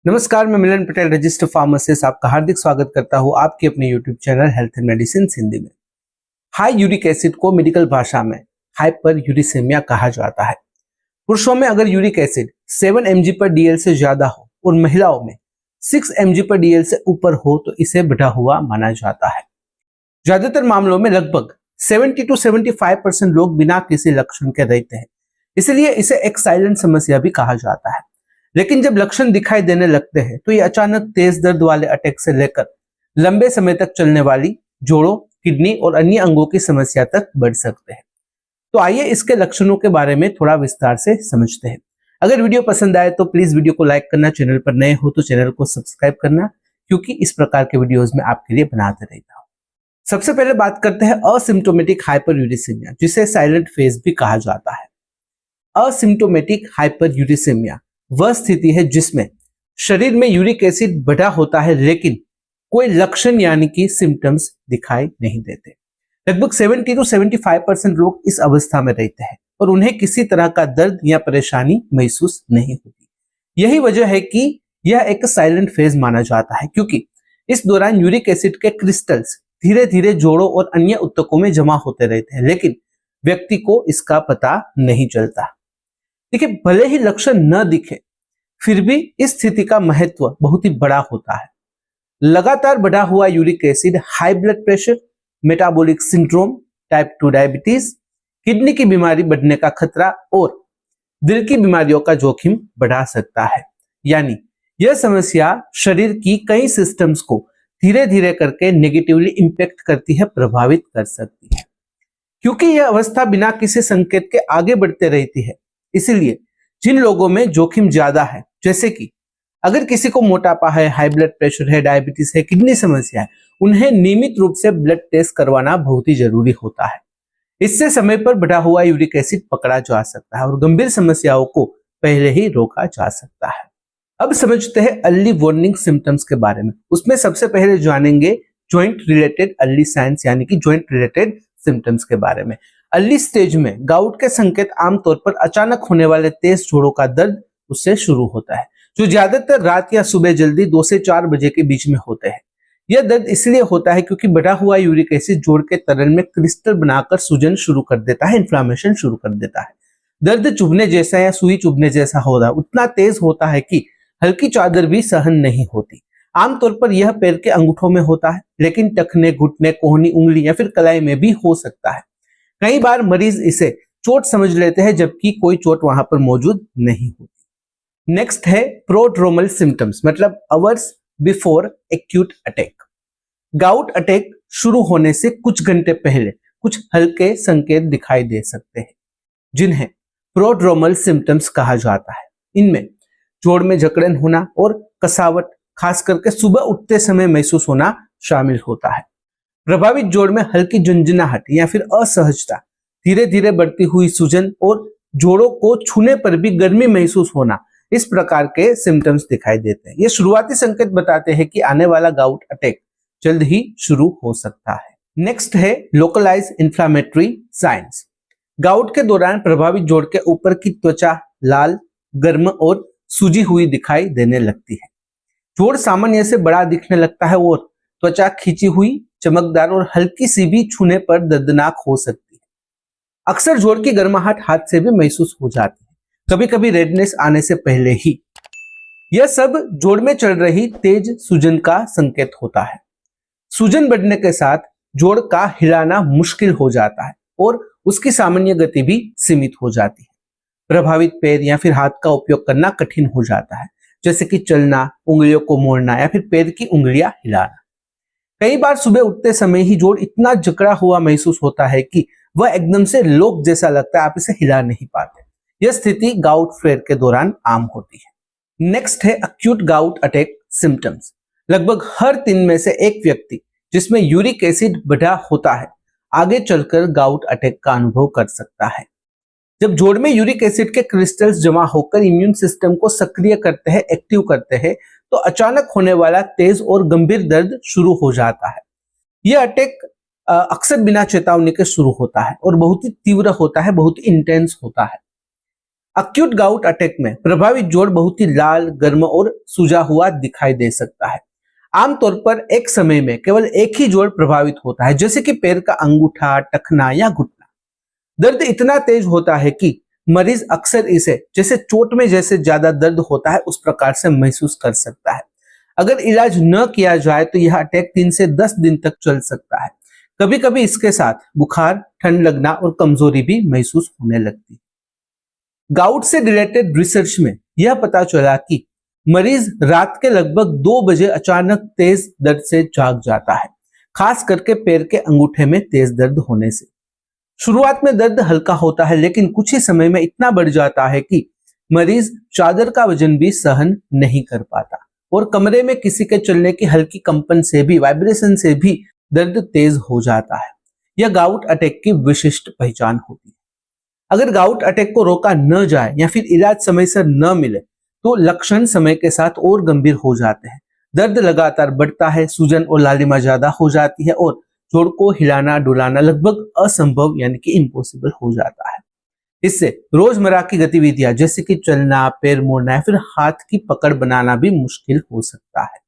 नमस्कार, मैं मिलन Patel, registered pharmacist, आपका हार्दिक स्वागत करता हूं आपके अपने YouTube channel health and medicine Hindi में। हाई यूरिक एसिड को मेडिकल भाषा में हाइपर यूरिसेमिया कहा जाता है। पुरुषों में अगर यूरिक एसिड 7 mg/dl से ज्यादा हो और महिलाओं में 6 mg/dl से ऊपर हो तो इसे बढ़ा हुआ माना जाता है। ज्यादातर मामलों में लगभग 70 to 75% लोग बिना किसी लक्षण के रहते हैं, इसलिए इसे एक साइलेंट समस्या भी कहा जाता है। लेकिन जब लक्षण दिखाई देने लगते हैं तो ये अचानक तेज दर्द वाले अटैक से लेकर लंबे समय तक चलने वाली जोड़ों, किडनी और अन्य अंगों की समस्या तक बढ़ सकते हैं। तो आइए इसके लक्षणों के बारे में थोड़ा विस्तार से समझते हैं। अगर वीडियो पसंद आए तो प्लीज वीडियो को लाइक करना, चैनल पर नए हो तो चैनल को सब्सक्राइब करना, क्योंकि इस प्रकार के वीडियोज में आपके लिए बनाते रहता हूं। सबसे पहले बात करते हैं असिम्प्टोमेटिक हाइपरयूरिसेमिया, जिसे साइलेंट फेज भी कहा जाता है। असिम्प्टोमेटिक हाइपरयूरिसेमिया वह स्थिति है जिसमें शरीर में यूरिक एसिड बढ़ा होता है लेकिन कोई लक्षण यानी कि सिम्टम्स दिखाई नहीं देते। लगभग 70 to 75% लोग इस अवस्था में रहते हैं और उन्हें किसी तरह का दर्द या परेशानी महसूस नहीं होती। यही वजह है कि यह एक साइलेंट फेज माना जाता है, क्योंकि इस दौरान यूरिक एसिड के क्रिस्टल्स धीरे धीरे जोड़ों और अन्य ऊतकों में जमा होते रहते हैं, लेकिन व्यक्ति को इसका पता नहीं चलता। देखिए, भले ही लक्षण न दिखे फिर भी इस स्थिति का महत्व बहुत ही बड़ा होता है। लगातार बढ़ा हुआ uric acid high blood pressure, metabolic syndrome, type 2 diabetes, kidney की बीमारी बढ़ने का खतरा और दिल की बीमारियों का जोखिम बढ़ा सकता है। यानी यह समस्या शरीर की कई सिस्टम्स को धीरे धीरे करके नेगेटिवली इंपैक्ट करती है, प्रभावित कर सकती है। क्योंकि यह अवस्था बिना किसी संकेत के आगे बढ़ते रहती है, इसलिए जिन लोगों में जोखिम ज्यादा है, जैसे कि अगर किसी को मोटापा है, हाई ब्लड प्रेशर है, डायबिटीज है, किडनी समस्या है, उन्हें नियमित रूप से ब्लड टेस्ट करवाना बहुत ही जरूरी होता है। इससे समय पर बढ़ा हुआ यूरिक एसिड पकड़ा जा सकता है और गंभीर समस्याओं को पहले ही रोका जा सकता है। अब समझते हैं अर्ली वार्निंग सिम्टम्स के बारे में। उसमें सबसे पहले जानेंगे ज्वाइंट रिलेटेड अर्ली साइंस यानी कि ज्वाइंट रिलेटेड सिम्टम्स के बारे में। अर्ली स्टेज में गाउट के संकेत आमतौर पर अचानक होने वाले तेज जोड़ों का दर्द उससे शुरू होता है, जो ज्यादातर रात या सुबह जल्दी 2 से 4 बजे के बीच में होते हैं। यह दर्द इसलिए होता है क्योंकि बढ़ा हुआ यूरिक एसिड जोड़ के तरल में क्रिस्टल बनाकर सूजन शुरू कर देता है, इन्फ्लामेशन शुरू कर देता है। दर्द चुभने जैसा या सुई चुभने जैसा होता है, उतना तेज होता है कि हल्की चादर भी सहन नहीं होती। आमतौर पर यह पैर के अंगूठों में होता है, लेकिन टखने, घुटने, कोहनी, उंगली या फिर कलाई में भी हो सकता है। कई बार मरीज इसे चोट समझ लेते हैं, जबकि कोई चोट वहां पर मौजूद नहीं होती। नेक्स्ट है प्रोड्रोमल सिम्टम्स, मतलब hours before acute attack. Gout attack शुरू होने से कुछ घंटे पहले कुछ हल्के संकेत दिखाई दे सकते हैं, जिन्हें प्रोड्रोमल सिम्टम्स कहा जाता है। इनमें जोड़ में जकड़न होना और कसावट, खास करके सुबह उठते समय महसूस होना शामिल होता है। प्रभावित जोड़ में हल्की झंझनाहट या फिर असहजता, धीरे धीरे बढ़ती हुई सूजन और जोड़ों को छूने पर भी गर्मी महसूस होना, इस प्रकार के सिम्टम्स दिखाई देते हैं। ये शुरुआती संकेत बताते हैं कि आने वाला गाउट अटैक जल्द ही शुरू हो सकता है। नेक्स्ट है लोकलाइज इन्फ्लामेटरी साइंस। गाउट के दौरान प्रभावित जोड़ के ऊपर की त्वचा लाल, गर्म और सूजी हुई दिखाई देने लगती है। जोड़ सामान्य से बड़ा दिखने लगता है और त्वचा खींची हुई, चमकदार और हल्की सी भी छूने पर दर्दनाक हो सकती है। अक्सर जोड़ की गर्माहट हाथ से भी महसूस हो जाती है, कभी कभी रेडनेस आने से पहले ही। यह सब जोड़ में चल रही तेज सूजन का संकेत होता है। सूजन बढ़ने के साथ जोड़ का हिलाना मुश्किल हो जाता है और उसकी सामान्य गति भी सीमित हो जाती है। प्रभावित पैर या फिर हाथ का उपयोग करना कठिन हो जाता है, जैसे कि चलना, उंगलियों को मोड़ना या फिर पैर की उंगलियां हिलाना। कई बार सुबह उठते समय ही जोड़ इतना जकड़ा हुआ महसूस होता है कि वह एकदम से लोक जैसा लगता है, आप इसे हिला नहीं पाते। यह स्थिति गाउट फ्लेयर के दौरान आम होती है। नेक्स्ट है एक्यूट गाउट अटैक सिम्टम्स। लगभग हर 3 में से एक व्यक्ति जिसमें यूरिक एसिड बढ़ा होता है, आगे चलकर गाउट अटैक का अनुभव कर सकता है। जब जोड़ में यूरिक एसिड के क्रिस्टल्स जमा होकर इम्यून सिस्टम को सक्रिय करते हैं, एक्टिव करते हैं, तो अचानक होने वाला तेज और गंभीर दर्द शुरू हो जाता है। यह अटैक अक्सर बिना चेतावनी के शुरू होता है और बहुत ही तीव्र होता है, बहुत ही इंटेंस होता है। अक्यूट गाउट अटैक में प्रभावित जोड़ बहुत ही लाल, गर्म और सूजा हुआ दिखाई दे सकता है। आमतौर पर एक समय में केवल एक ही जोड़ प्रभावित होता है, जैसे कि पैर का अंगूठा, टखना या घुटना। दर्द इतना तेज होता है कि मरीज अक्सर इसे जैसे चोट में जैसे ज्यादा दर्द होता है उस प्रकार से महसूस कर सकता है। अगर इलाज न किया जाए तो यह अटैक 3 से 10 दिन तक चल सकता है। कभी कभी इसके साथ बुखार, ठंड लगना और कमजोरी भी महसूस होने लगती है। गाउट से रिलेटेड रिसर्च में यह पता चला कि मरीज रात के लगभग 2 बजे अचानक तेज दर्द से जाग जाता है, खास करके पैर के अंगूठे में तेज दर्द होने से। शुरुआत में दर्द हल्का होता है, लेकिन कुछ ही समय में इतना बढ़ जाता है कि मरीज चादर का वजन भी सहन नहीं कर पाता और कमरे में किसी के चलने की हल्की कंपन से भी, वाइब्रेशन से भी दर्द तेज हो जाता है। यह गाउट अटैक की विशिष्ट पहचान होती है। अगर गाउट अटैक को रोका न जाए या फिर इलाज समय से न मिले तो लक्षण समय के साथ और गंभीर हो जाते हैं। दर्द लगातार बढ़ता है, सूजन और लालिमा ज्यादा हो जाती है और जोड़ को हिलाना डुलाना लगभग असंभव यानी कि इम्पॉसिबल हो जाता है। इससे रोजमर्रा की गतिविधियां जैसे कि चलना, पैर मोड़ना या फिर हाथ की पकड़ बनाना भी मुश्किल हो सकता है।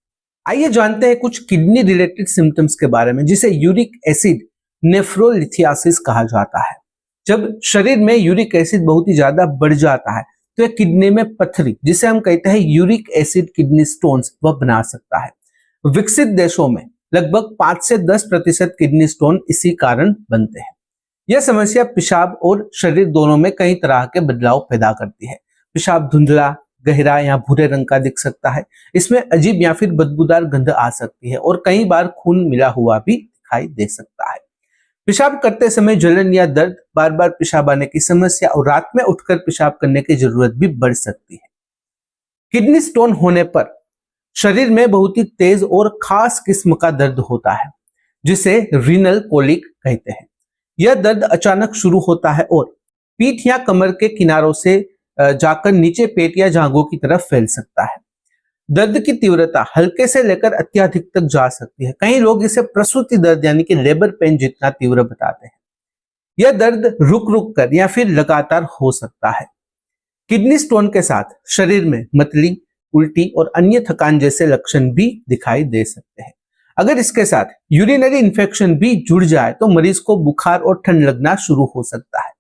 आइए जानते हैं कुछ किडनी रिलेटेड सिम्टम्स के बारे में, जिसे यूरिक एसिड नेफ्रोलिथियासिस कहा जाता है। जब शरीर में यूरिक एसिड बहुत ही ज्यादा बढ़ जाता है तो यह किडनी में पथरी, जिसे हम कहते हैं यूरिक एसिड किडनी स्टोन्स, वह बना सकता है। विकसित देशों में लगभग 5 से 10% किडनी स्टोन इसी कारण बनते हैं। यह समस्या पेशाब और शरीर दोनों में कई तरह के बदलाव पैदा करती है। पेशाब धुंधला, गहरा या भूरे रंग का दिख सकता है। इसमें अजीब या फिर बदबूदार गंध आ सकती है और कई बार खून मिला हुआ भी दिखाई दे सकता है। पेशाब करते समय जलन या दर्द, बार बार पेशाब आने की समस्या और रात में उठकर पेशाब करने की जरूरत भी बढ़ सकती है। किडनी स्टोन होने पर शरीर में बहुत ही तेज और खास किस्म का दर्द होता है, जिसे रीनल कोलिक कहते हैं। यह दर्द अचानक शुरू होता है और पीठ या कमर के किनारों से जाकर नीचे पेट या जांघों की तरफ फैल सकता है। दर्द की तीव्रता हल्के से लेकर अत्यधिक तक जा सकती है। कई लोग इसे प्रसूति दर्द यानी कि लेबर पेन जितना तीव्र बताते हैं। यह दर्द रुक रुक कर या फिर लगातार हो सकता है। किडनी स्टोन के साथ शरीर में मतली, उल्टी और अन्य थकान जैसे लक्षण भी दिखाई दे सकते हैं। अगर इसके साथ यूरिनरी इन्फेक्शन भी जुड़ जाए तो मरीज को बुखार और ठंड लगना शुरू हो सकता है।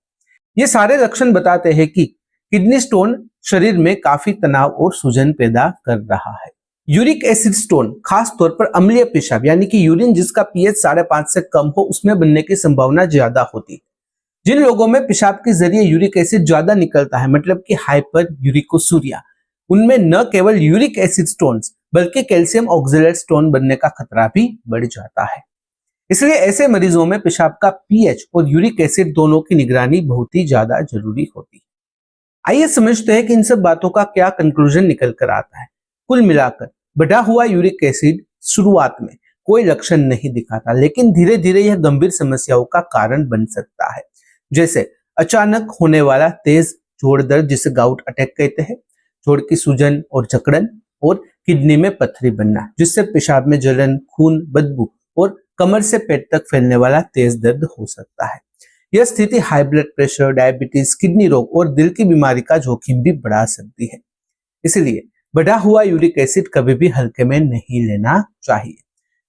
ये सारे लक्षण बताते हैं कि किडनी स्टोन शरीर में काफी तनाव और सूजन पैदा कर रहा है। यूरिक एसिड स्टोन खास तौर पर अम्लीय पेशाब यानी कि यूरिन जिसका पीएच 5.5 से कम हो, उसमें बनने की संभावना ज्यादा होती है। जिन लोगों में पेशाब के जरिए यूरिक एसिड ज्यादा निकलता है, मतलब कि हाइपर यूरिकोसूरिया, उनमें न केवल यूरिक एसिड स्टोन्स बल्कि कैल्शियम ऑक्सलेट स्टोन बनने का खतरा भी बढ़ जाता है। इसलिए ऐसे मरीजों में पेशाब का पीएच और यूरिक एसिड दोनों की निगरानी बहुत ही ज्यादा जरूरी होती है। आइए समझते हैं कि इन सब बातों का क्या कंक्लूजन निकल कर आता है। कुल मिलाकर बढ़ा हुआ यूरिक एसिड शुरुआत में कोई लक्षण नहीं दिखाता, लेकिन धीरे धीरे यह गंभीर समस्याओं का कारण बन सकता है, जैसे अचानक होने वाला तेज जोड़ दर्द जिसे गाउट अटैक कहते हैं, जोड़ की सूजन और जकड़न और किडनी में पथरी बनना जिससे पेशाब में जलन, खून, बदबू और कमर से पेट तक फैलने वाला तेज दर्द हो सकता है। यह स्थिति high blood pressure, diabetes, kidney रोग और दिल की बीमारी का जोखिम भी बढ़ा सकती है। इसलिए बढ़ा हुआ यूरिक एसिड कभी भी हल्के में नहीं लेना चाहिए।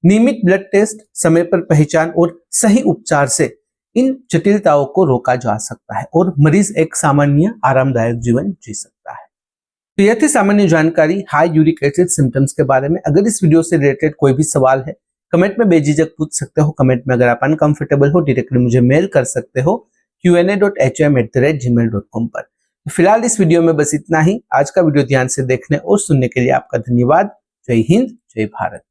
नियमित ब्लड टेस्ट, समय पर पहचान और सही उपचार से इन जटिलताओं को रोका जा सकता है और मरीज एक सामान्य आरामदायक जीवन जी सकता है। तो यह थी सामान्य जानकारी हाई यूरिक एसिड सिम्टम्स के बारे में। अगर इस वीडियो से रिलेटेड कोई भी सवाल है कमेंट में बेझिझक पूछ सकते हो। कमेंट में अगर आप अनकंफर्टेबल हो डायरेक्टली मुझे मेल कर सकते हो qa.hm@gmail.com पर। फिलहाल इस वीडियो में बस इतना ही। आज का वीडियो ध्यान से देखने और सुनने के लिए आपका धन्यवाद। जय हिंद, जय भारत।